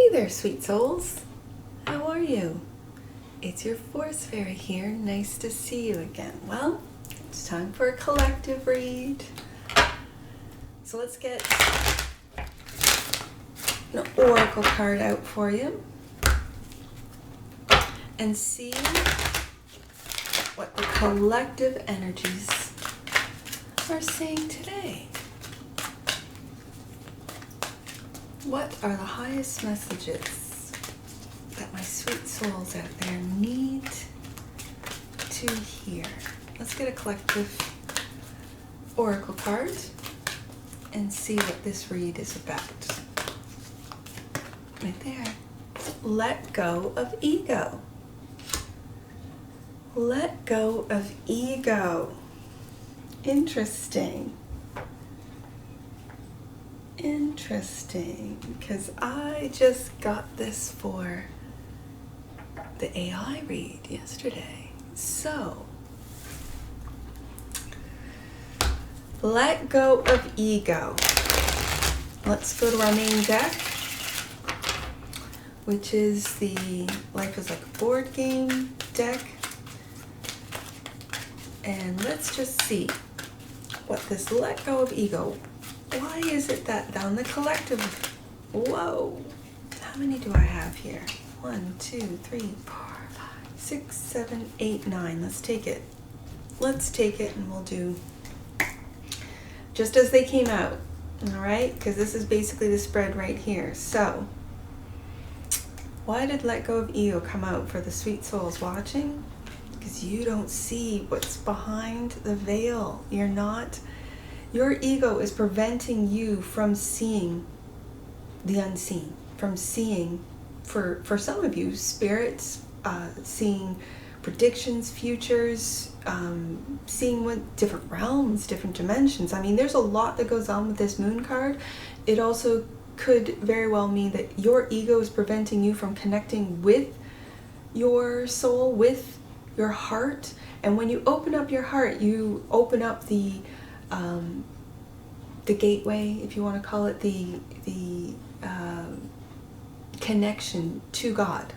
Hey there, sweet souls. How are you? It's your Force Fairy here. Nice to see you again. Well, it's time for a collective read. So let's get an oracle card out for you and see what the collective energies are saying today. What are the highest messages that my sweet souls out there need to hear? Let's get a collective oracle card and see what this read is about. Right there. Let go of ego. Let go of ego. Interesting. Interesting, because I just got this for the AI read yesterday. So, let go of ego. Let's go to our main deck, which is the Life is Like a Board Game deck. And let's just see what this let go of ego. Why is it that on the collective, whoa, how many do I have here? 1, 2, 3, 4, 5, 6, 7, 8, 9. Let's take it. Let's take it and we'll do just as they came out, all right? Because this is basically the spread right here. So, why did let go of ego come out for the sweet souls watching? Because you don't see what's behind the veil. You're not... Your ego is preventing you from seeing the unseen, from seeing, for some of you, spirits, seeing predictions, futures, seeing what different realms, different dimensions. I mean, there's a lot that goes on with this moon card. It also could very well mean that your ego is preventing you from connecting with your soul, with your heart. And when you open up your heart, you open up the gateway, if you want to call it, the connection to God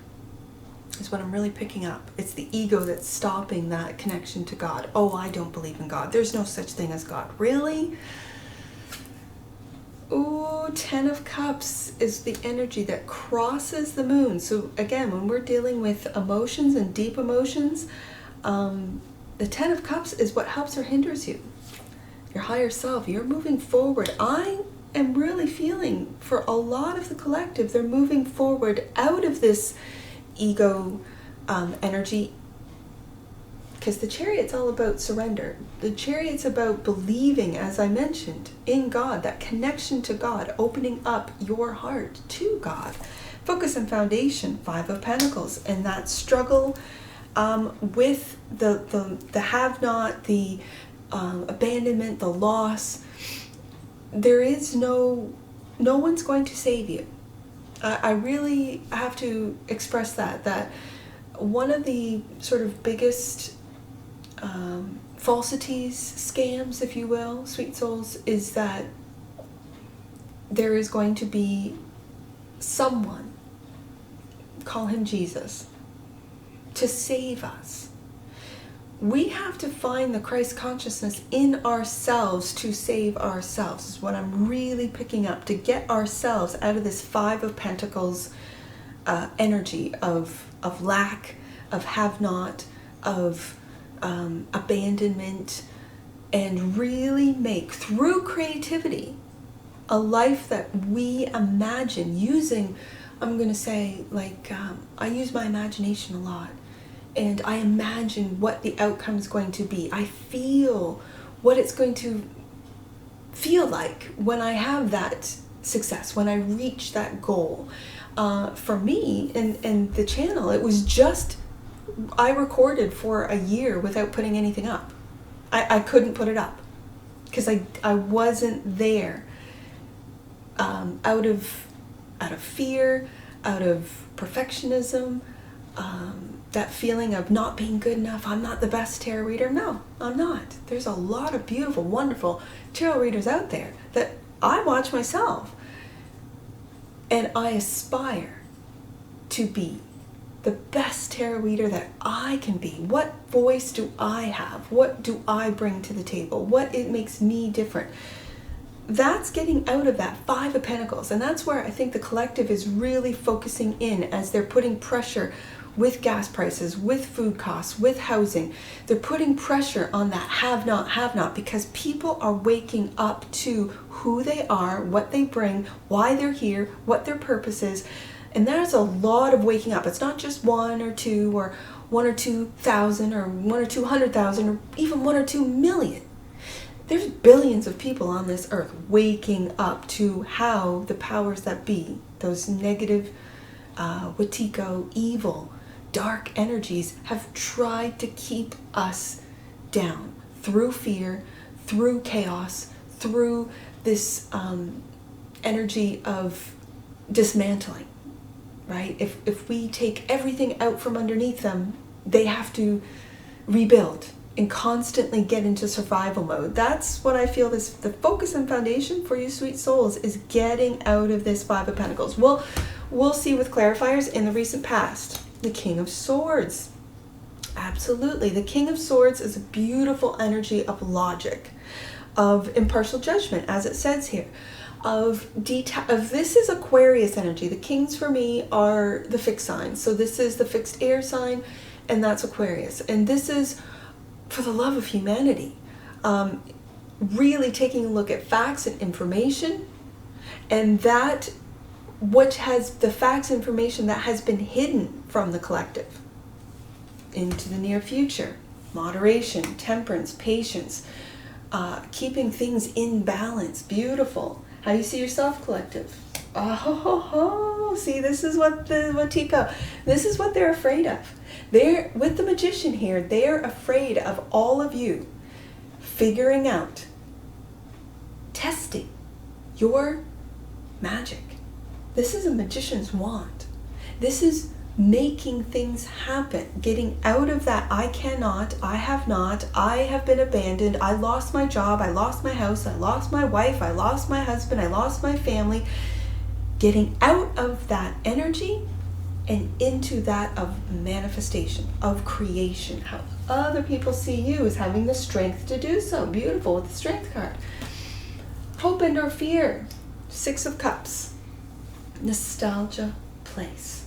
is what I'm really picking up. It's the ego that's stopping that connection to God. Oh, I don't believe in God. There's no such thing as God. Really? Ooh, 10 of Cups is the energy that crosses the moon. So again, when we're dealing with emotions and deep emotions, the 10 of Cups is what helps or hinders you. Your higher self, you're moving forward. I am really feeling for a lot of the collective, they're moving forward out of this ego energy, because the Chariot's all about surrender. The Chariot's about believing, as I mentioned, in God, that connection to God, opening up your heart to God. Focus and foundation, 5 of Pentacles, and that struggle with the have-not, the abandonment, the loss. There is no one's going to save you. I really have to express that one of the sort of biggest falsities, scams, if you will, sweet souls, is that there is going to be someone, call him Jesus, to save us. We have to find the Christ consciousness in ourselves to save ourselves, is what I'm really picking up, to get ourselves out of this 5 of Pentacles energy of lack, of have-not, of abandonment, and really make, through creativity, a life that we imagine using, I'm going to say, like, I use my imagination a lot. And I imagine what the outcome is going to be. I feel what it's going to feel like when I have that success, when I reach that goal. For me, and the channel, it was just, I recorded for a year without putting anything up. I couldn't put it up because I wasn't there. Out of fear, out of perfectionism, that feeling of not being good enough. I'm not the best tarot reader. No, I'm not. There's a lot of beautiful, wonderful tarot readers out there that I watch myself. And I aspire to be the best tarot reader that I can be? What voice do I have? What do I bring to the table? What it makes me different? That's getting out of that Five of Pentacles. And that's where I think the collective is really focusing in as they're putting pressure with gas prices, with food costs, with housing. They're putting pressure on that have not, because people are waking up to who they are, what they bring, why they're here, what their purpose is. And there's a lot of waking up. It's not just 1 or 2 or 1 or 2,000 or 1 or 200,000 or even 1 or 2 million. There's billions of people on this earth waking up to how the powers that be, those negative, Watiko, evil, dark energies have tried to keep us down through fear, through chaos, through this energy of dismantling. Right? If we take everything out from underneath them, they have to rebuild and constantly get into survival mode. That's what I feel the focus and foundation for you sweet souls is, getting out of this Five of Pentacles. We'll see with clarifiers in the recent past. The King of Swords. Absolutely. The King of Swords is a beautiful energy of logic, of impartial judgment, as it says here. This is Aquarius energy. The kings for me are the fixed signs. So this is the fixed air sign, and that's Aquarius. And this is for the love of humanity. Really taking a look at facts and information, and that what has the facts information that has been hidden from the collective into the near future. Moderation, temperance, patience, keeping things in balance. Beautiful. How you see yourself, collective? Oh, see, this is what the Watiko, this is what they're afraid of. They're, with the Magician here, they're afraid of all of you figuring out, testing your magic. This is a Magician's wand. This is making things happen, getting out of that I cannot, I have not, I have been abandoned, I lost my job, I lost my house, I lost my wife, I lost my husband, I lost my family. Getting out of that energy and into that of manifestation, of creation. How other people see you as having the strength to do so. Beautiful with the Strength card. Hope and or fear. Six of Cups. Nostalgia, place.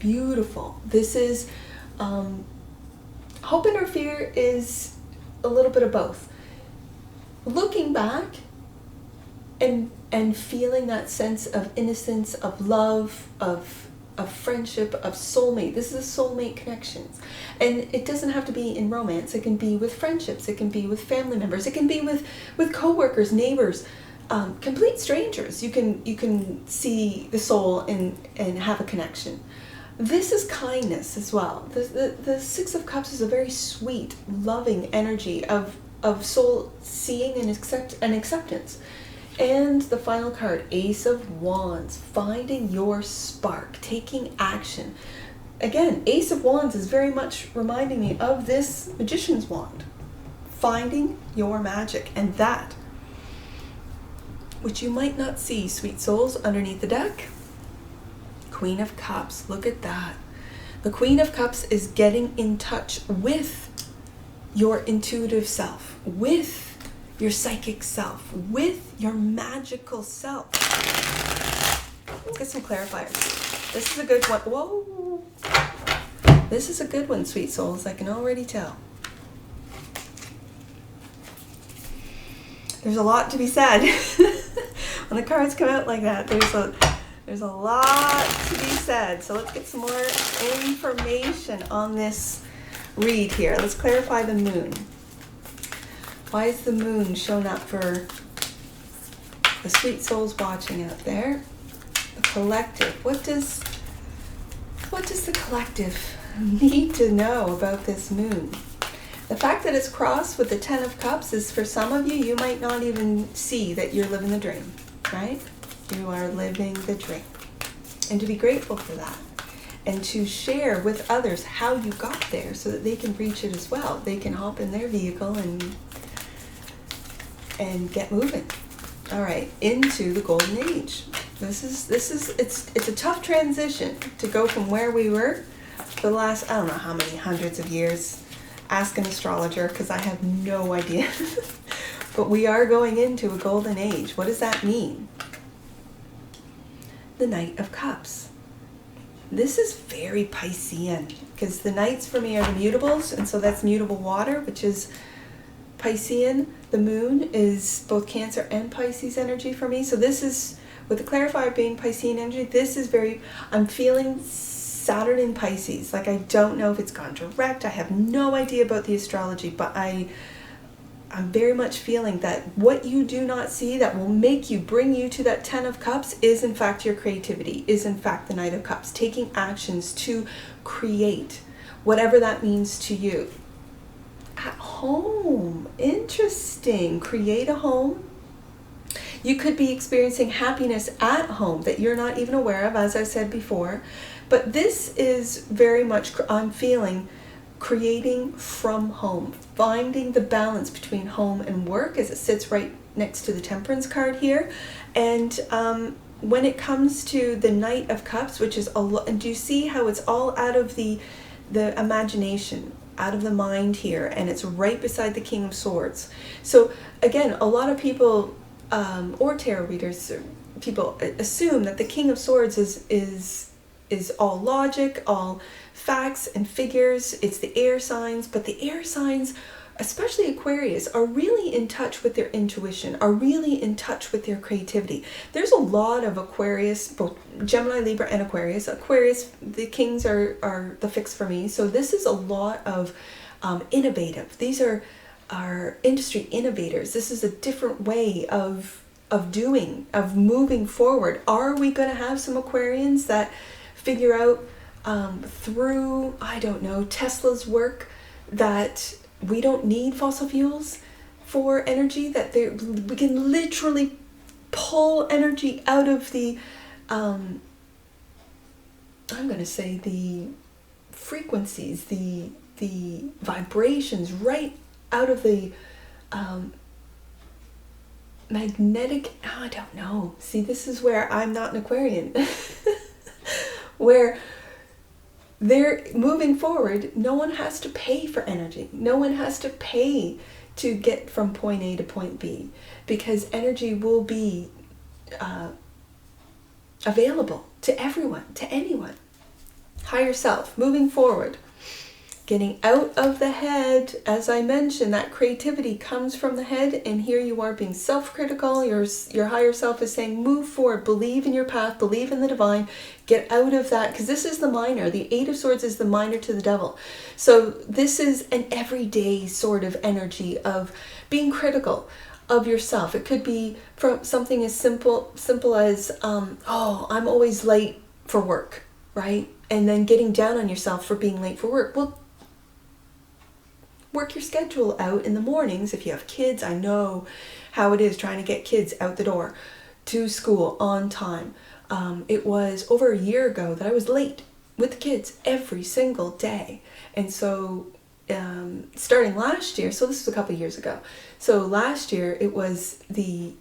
Beautiful. This is hope and or fear is a little bit of both. Looking back and feeling that sense of innocence, of love, of friendship, of soulmate. This is a soulmate connections. And it doesn't have to be in romance. It can be with friendships. It can be with family members. It can be with co-workers, neighbors, complete strangers. You can see the soul and have a connection. This is kindness as well. The Six of Cups is a very sweet, loving energy of soul seeing and acceptance. And the final card, Ace of Wands, finding your spark, taking action. Again, Ace of Wands is very much reminding me of this Magician's wand. Finding your magic, and that, which you might not see, sweet souls, underneath the deck, Queen of Cups. Look at that. The Queen of Cups is getting in touch with your intuitive self, with your psychic self, with your magical self. Let's get some clarifiers. This is a good one. Whoa. This is a good one, sweet souls. I can already tell. There's a lot to be said. When the cards come out like that, there's a lot to be said. So let's get some more information on this read here. Let's clarify the moon. Why is the moon shown up for the sweet souls watching out there? The collective. What does the collective need to know about this moon? The fact that it's crossed with the Ten of Cups is, for some of you, you might not even see that you're living the dream, right? You are living the dream. And to be grateful for that. And to share with others how you got there so that they can reach it as well. They can hop in their vehicle and get moving. All right, into the Golden Age. It's a tough transition to go from where we were for the last, I don't know how many hundreds of years. Ask an astrologer, because I have no idea. But we are going into a golden age. What does that mean? The Knight of Cups. This is very Piscean, because the Knights for me are the mutables, and so that's mutable water, which is Piscean. The moon is both Cancer and Pisces energy for me. So this is, with the Clarifier being Piscean energy, this is very, I'm feeling Saturn in Pisces. Like, I don't know if it's gone direct. I have no idea about the astrology, but I'm very much feeling that what you do not see that will bring you to that 10 of Cups is in fact your creativity, is in fact the Knight of Cups, taking actions to create whatever that means to you. At home, interesting, create a home. You could be experiencing happiness at home that you're not even aware of, as I said before. But this is very much, I'm feeling, creating from home, finding the balance between home and work, as it sits right next to the Temperance card here. And when it comes to the Knight of Cups, which is a lot, and do you see how it's all out of the imagination, out of the mind here, and it's right beside the King of Swords. So again, a lot of people or tarot readers, people assume that the King of Swords is all logic, all facts and figures. It's the air signs, but the air signs, especially Aquarius, are really in touch with their intuition, are really in touch with their creativity. There's a lot of Aquarius, both Gemini, Libra, and Aquarius. Aquarius, the kings are the fix for me. So this is a lot of innovative. These are industry innovators. This is a different way of moving forward. Are we going to have some Aquarians that figure out through, I don't know, Tesla's work, that we don't need fossil fuels for energy, that we can literally pull energy out of the, I'm going to say the frequencies, the vibrations, right out of the magnetic, I don't know. See, this is where I'm not an Aquarian. Where they're moving forward, no one has to pay for energy. No one has to pay to get from point A to point B, because energy will be available to everyone, to anyone. Higher self, moving forward. Getting out of the head, as I mentioned, that creativity comes from the head, and here you are being self-critical. Your higher self is saying, move forward, believe in your path, believe in the divine, get out of that, because this is the minor. The Eight of Swords is the minor to the devil. So this is an everyday sort of energy of being critical of yourself. It could be from something as simple as, oh, I'm always late for work, right? And then getting down on yourself for being late for work. Well, work your schedule out in the mornings. If you have kids, I know how it is trying to get kids out the door to school on time. It was over a year ago that I was late with the kids every single day. And so starting last year, so this was a couple of years ago. So last year it was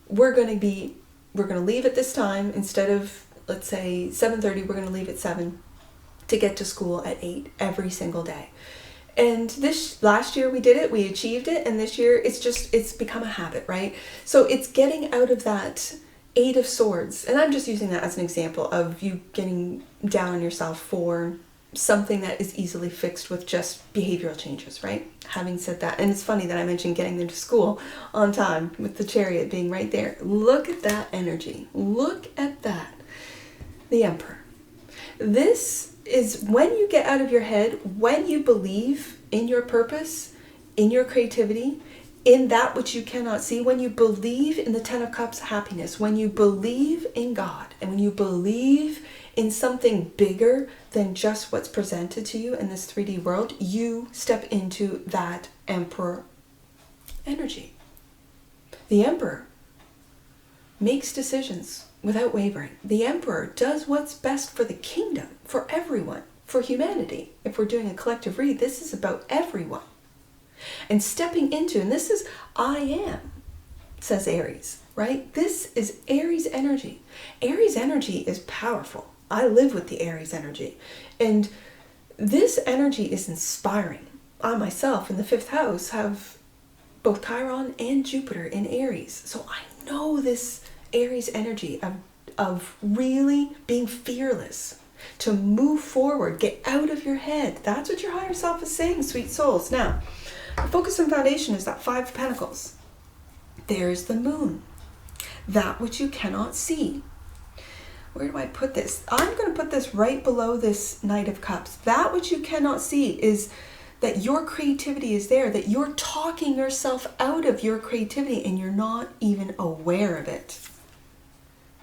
we're going to leave at this time instead of, let's say 7:30, we're going to leave at 7 to get to school at 8 every single day. And last year we did it, we achieved it, and this year it's become a habit, right? So it's getting out of that Eight of Swords, and I'm just using that as an example of you getting down on yourself for something that is easily fixed with just behavioral changes, right? Having said that, and it's funny that I mentioned getting them to school on time with the Chariot being right there. Look at that energy. Look at that. The Emperor. This is when you get out of your head, when you believe in your purpose, in your creativity, in that which you cannot see, when you believe in the Ten of Cups happiness, when you believe in God, and when you believe in something bigger than just what's presented to you in this 3D world, you step into that Emperor energy. The Emperor makes decisions without wavering. The Emperor does what's best for the kingdom, for everyone, for humanity. If we're doing a collective read, this is about everyone. And stepping into, and this is I am, says Aries. right? This is Aries energy. Aries energy is powerful. I live with the Aries energy. And this energy is inspiring. I myself in the 5th house have both Chiron and Jupiter in Aries. So I know this Aries energy of really being fearless, to move forward, get out of your head. That's what your higher self is saying, sweet souls. Now, the focus and foundation is that 5 of Pentacles. There's the moon, that which you cannot see. Where do I put this? I'm going to put this right below this Knight of Cups. That which you cannot see is that your creativity is there, that you're talking yourself out of your creativity and you're not even aware of it.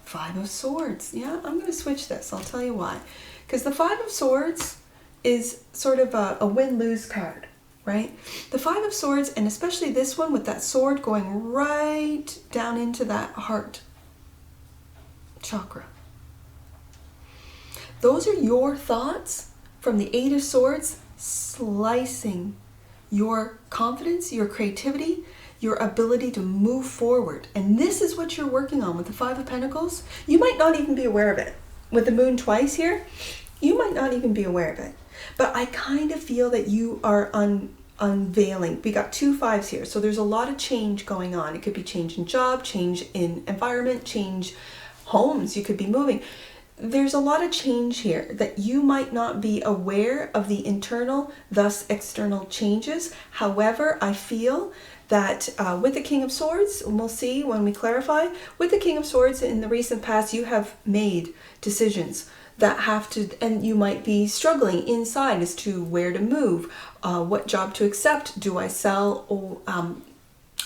5 of Swords. Yeah, I'm going to switch this. I'll tell you why. Because the 5 of Swords is sort of a win-lose card, right? The 5 of Swords, and especially this one with that sword going right down into that heart chakra. Those are your thoughts from the 8 of Swords slicing your confidence, your creativity, your ability to move forward. And this is what you're working on with the 5 of Pentacles. You might not even be aware of it. With the moon twice here, you might not even be aware of it. But I kind of feel that you are unveiling. We got 2 5s here. So there's a lot of change going on. It could be change in job, change in environment, change homes. You could be moving. There's a lot of change here that you might not be aware of the internal, thus external changes. However, I feel that with the King of Swords, and we'll see when we clarify, with the King of Swords in the recent past, you have made decisions that have to, and you might be struggling inside as to where to move, what job to accept. Do I sell or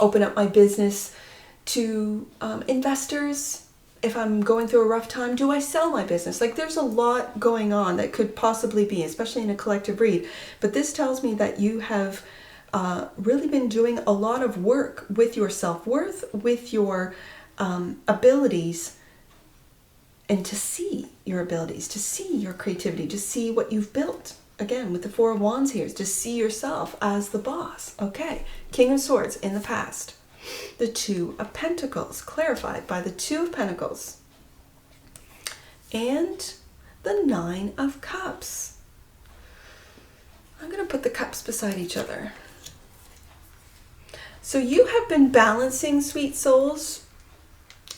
open up my business to investors? If I'm going through a rough time, do I sell my business? Like, there's a lot going on that could possibly be, especially in a collective read. But this tells me that you have really been doing a lot of work with your self-worth, with your abilities, and to see your abilities, to see your creativity, to see what you've built. Again, with the 4 of Wands here, to see yourself as the boss. Okay, King of Swords in the past. The 2 of Pentacles, clarified by the 2 of Pentacles. And the 9 of Cups. I'm going to put the cups beside each other. So you have been balancing, sweet souls.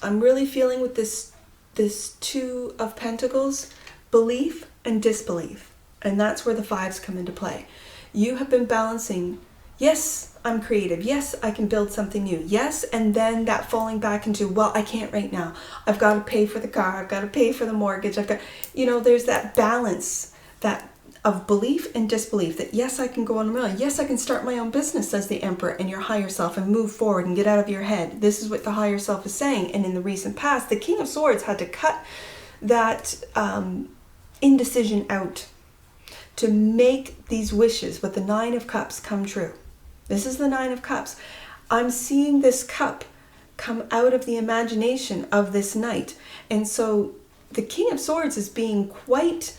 I'm really feeling with this 2 of Pentacles, belief and disbelief. And that's where the 5s come into play. You have been balancing, yes, I'm creative. Yes, I can build something new. Yes, and then that falling back into, well, I can't right now. I've got to pay for the car. I've got to pay for the mortgage. I've got, there's that balance that of belief and disbelief that yes, I can go on a mill. Yes, I can start my own business, says the Emperor, and your higher self, and move forward and get out of your head. This is what the higher self is saying. And in the recent past, the King of Swords had to cut that indecision out to make these wishes with the 9 of Cups come true. This is the 9 of Cups. I'm seeing this cup come out of the imagination of this knight. And so the King of Swords is being quite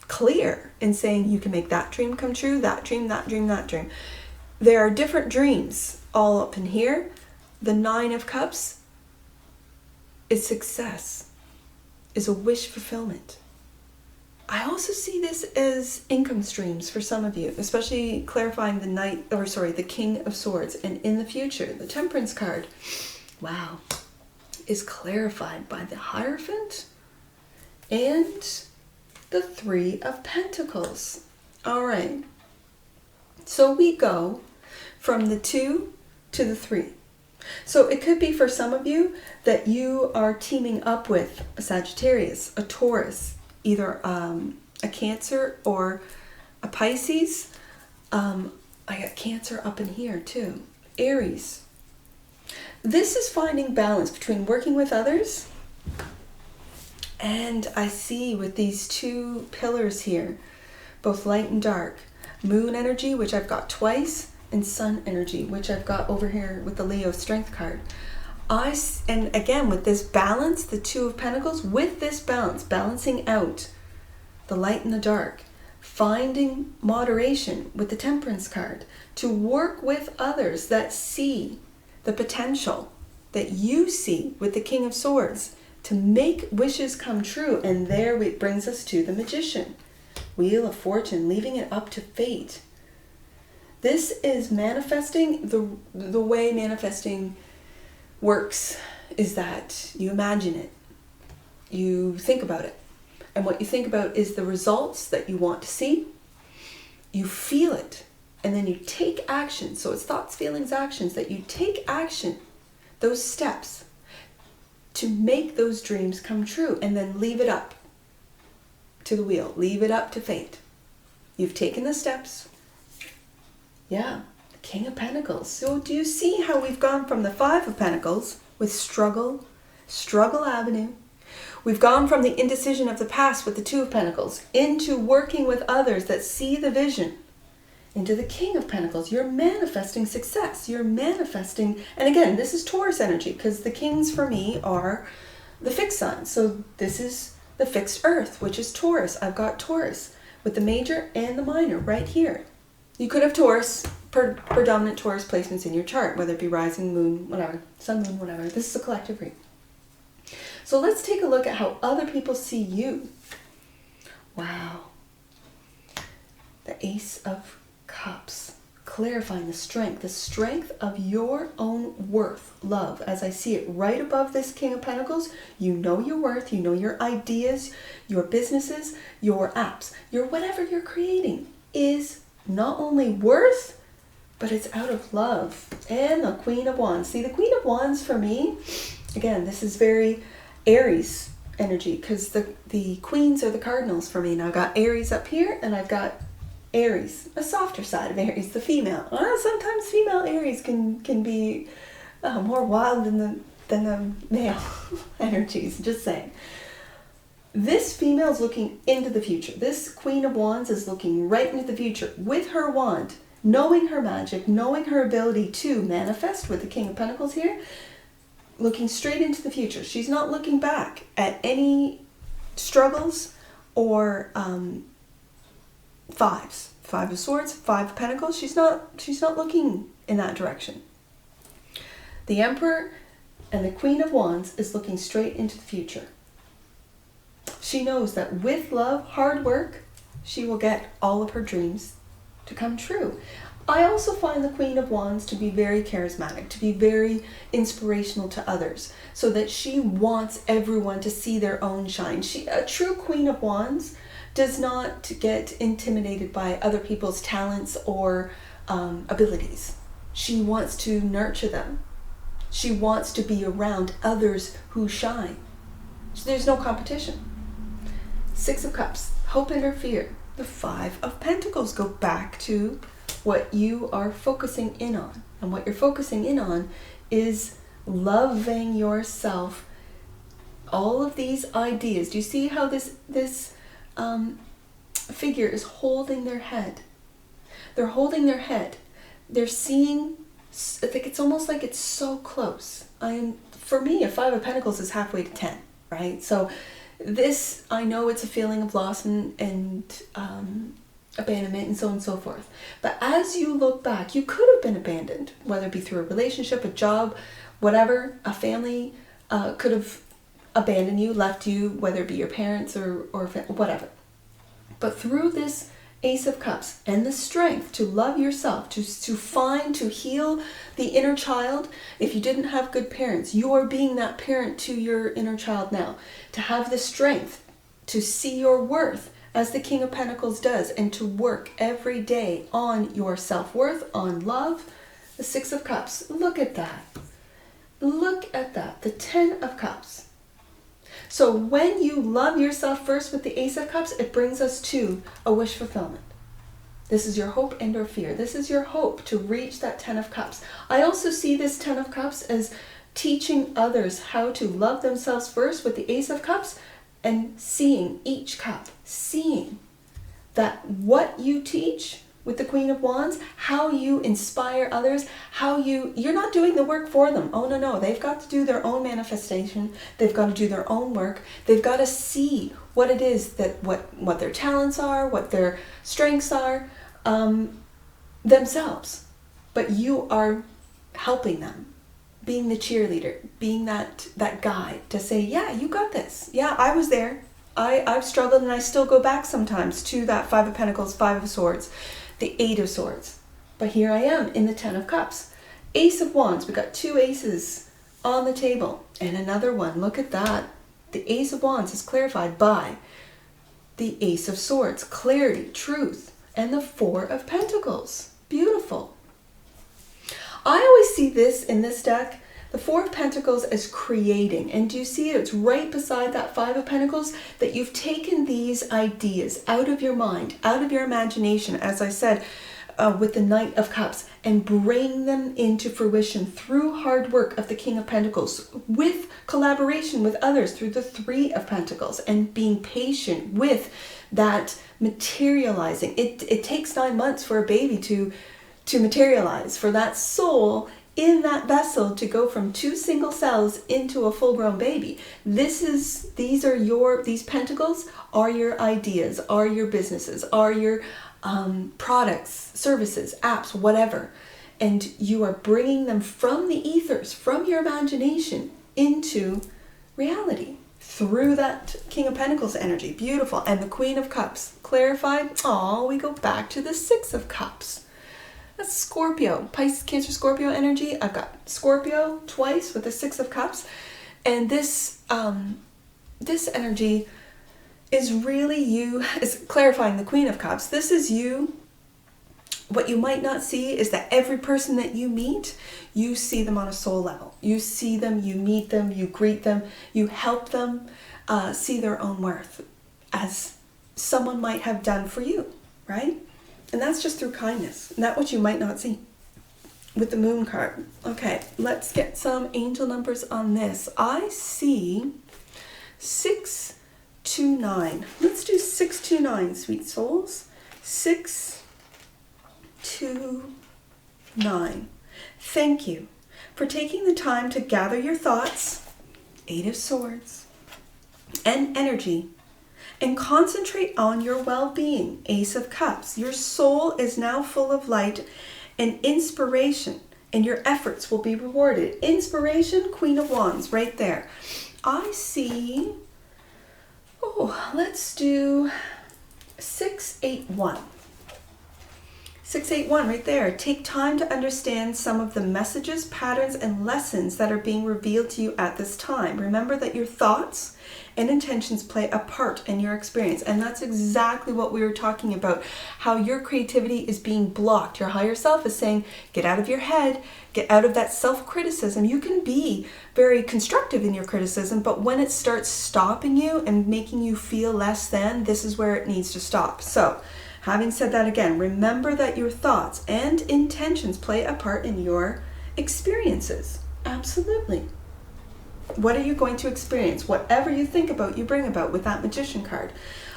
clear in saying you can make that dream come true, that dream, that dream, that dream. There are different dreams all up in here. The 9 of Cups is success, is a wish fulfillment. I also see this as income streams for some of you, especially clarifying the King of Swords. And in the future, the Temperance card, wow, is clarified by the Hierophant and the 3 of Pentacles. All right. So we go from the 2 to the 3. So it could be for some of you that you are teaming up with a Sagittarius, a Taurus, either a Cancer or a Pisces. I got Cancer up in here too. Aries. This is finding balance between working with others, and I see with these 2 pillars here, both light and dark, moon energy, which I've got twice, and sun energy, which I've got over here with the Leo Strength card. And again, with this balance, the 2 of Pentacles, with this balance, balancing out the light and the dark, finding moderation with the Temperance card, to work with others that see the potential that you see with the King of Swords to make wishes come true. And there it brings us to the Magician. Wheel of Fortune, leaving it up to fate. This is manifesting. The way manifesting works is that you imagine it. You think about it. And what you think about is the results that you want to see. You feel it. And then you take action. So it's thoughts, feelings, actions, that you take action, those steps, to make those dreams come true. And then leave it up to the wheel. Leave it up to fate. You've taken the steps. Yeah, the King of Pentacles. So do you see how we've gone from the Five of Pentacles with struggle avenue. We've gone from the indecision of the past with the Two of Pentacles into working with others that see the vision, into the King of Pentacles. You're manifesting success. You're manifesting, and again, this is Taurus energy, because the kings for me are the fixed signs. So this is the fixed earth, which is Taurus. I've got Taurus with the major and the minor right here. You could have Taurus, predominant Taurus placements in your chart, whether it be rising, moon, whatever, sun, moon, whatever. This is a collective read. So let's take a look at how other people see you. Wow. The Ace of Cups, clarifying the strength of your own worth, love. As I see it right above this King of Pentacles, you know your worth, you know your ideas, your businesses, your apps, your whatever you're creating is not only worth, but it's out of love. And the Queen of Wands. See, the Queen of Wands for me, again, this is very Aries energy, because the queens are the cardinals for me. Now I've got Aries up here, and I've got Aries, a softer side of Aries, the female. Sometimes female Aries can be more wild than the male energies, just saying. This female is looking into the future. This Queen of Wands is looking right into the future with her wand, knowing her magic, knowing her ability to manifest with the King of Pentacles here, looking straight into the future. She's not looking back at any struggles or fives. Five of Swords, Five of Pentacles. She's not looking in that direction. The Emperor and the Queen of Wands is looking straight into the future. She knows that with love, hard work, she will get all of her dreams to come true. I also find the Queen of Wands to be very charismatic, to be very inspirational to others, so that she wants everyone to see their own shine. A true Queen of Wands does not get intimidated by other people's talents or abilities. She wants to nurture them. She wants to be around others who shine. So there's no competition. Six of Cups, hope and or fear. The Five of Pentacles, go back to what you are focusing in on. And what you're focusing in on is loving yourself. All of these ideas. Do you see how this figure is holding their head? They're holding their head. They're seeing, I think it's almost like it's so close. For me, a Five of Pentacles is halfway to 10, right? So this, I know it's a feeling of loss and abandonment and so on and so forth. But as you look back, you could have been abandoned, whether it be through a relationship, a job, whatever. A family could have abandoned you, left you, whether it be your parents or whatever. But through this Ace of Cups and the strength to love yourself, to find, to heal the inner child. If you didn't have good parents, you are being that parent to your inner child now. To have the strength to see your worth as the King of Pentacles does, and to work every day on your self-worth, on love. The Six of Cups, look at that. Look at that, the 10 of Cups. So when you love yourself first with the Ace of Cups, it brings us to a wish fulfillment. This is your hope and or fear. This is your hope to reach that 10 of Cups. I also see this 10 of Cups as teaching others how to love themselves first with the Ace of Cups, and seeing each cup, seeing that what you teach with the Queen of Wands, how you inspire others, how you're not doing the work for them. Oh, no. They've got to do their own manifestation. They've got to do their own work. They've got to see what it is that, what their talents are, what their strengths are, themselves. But you are helping them being the cheerleader, being that guide to say, yeah, you got this. Yeah, I was there. I've struggled, and I still go back sometimes to that 5 of Pentacles, 5 of Swords, the 8 of Swords. But here I am in the 10 of Cups. Ace of Wands. We got 2 aces on the table. And another one. Look at that. The Ace of Wands is clarified by the Ace of Swords. Clarity, truth. And the 4 of Pentacles. Beautiful. I always see this in this deck, the 4 of Pentacles, as creating. And do you see it? It's right beside that 5 of Pentacles, that you've taken these ideas out of your mind, out of your imagination, as I said, with the Knight of Cups, and bring them into fruition through hard work of the King of Pentacles, with collaboration with others through the 3 of Pentacles, and being patient with that materializing. It takes 9 months for a baby to materialize, for that soul in that vessel to go from 2 single cells into a full-grown baby. These pentacles are your ideas, are your businesses, are your products, services, apps, whatever. And you are bringing them from the ethers, from your imagination, into reality through that King of Pentacles energy. Beautiful. And the Queen of Cups clarified. Oh, we go back to the 6 of Cups. That's Scorpio, Pisces, Cancer, Scorpio energy. I've got Scorpio twice with the 6 of Cups. And this energy is really you, is clarifying the Queen of Cups. This is you. What you might not see is that every person that you meet, you see them on a soul level. You see them, you meet them, you greet them, you help them see their own worth as someone might have done for you, right? And that's just through kindness. And that's what you might not see with the Moon card. Okay, let's get some angel numbers on this. I see 6, 2, 9. Let's do 6, 2, 9, sweet souls. 6, 2, 9. Thank you for taking the time to gather your thoughts, 8 of Swords, and energy, and concentrate on your well-being, Ace of Cups. Your soul is now full of light and inspiration, and your efforts will be rewarded. Inspiration, Queen of Wands, right there. I see, let's do 681. 681 right there. Take time to understand some of the messages, patterns, and lessons that are being revealed to you at this time. Remember that your thoughts and intentions play a part in your experience. And that's exactly what we were talking about. How your creativity is being blocked. Your higher self is saying, get out of your head, get out of that self-criticism. You can be very constructive in your criticism, but when it starts stopping you and making you feel less than, this is where it needs to stop. So, having said that again, remember that your thoughts and intentions play a part in your experiences. Absolutely. What are you going to experience? Whatever you think about, you bring about with that Magician card.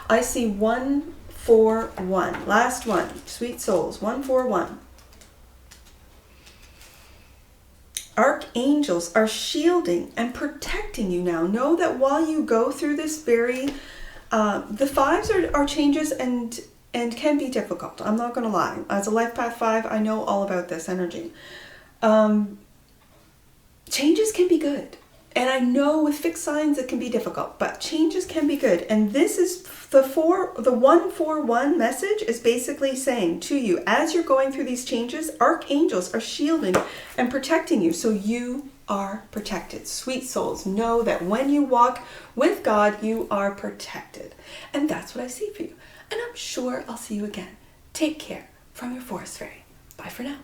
I see 1, 4, 1. Last one. Sweet souls. 1, 4, 1. Archangels are shielding and protecting you now. Know that while you go through this the 5s are changes and can be difficult. I'm not going to lie. As a Life Path 5, I know all about this energy. Changes can be good. And I know with fixed signs it can be difficult, but changes can be good. And this is the 141 message is basically saying to you, as you're going through these changes, archangels are shielding and protecting you. So you are protected. Sweet souls, know that when you walk with God, you are protected. And that's what I see for you. And I'm sure I'll see you again. Take care from your Forest Fairy. Bye for now.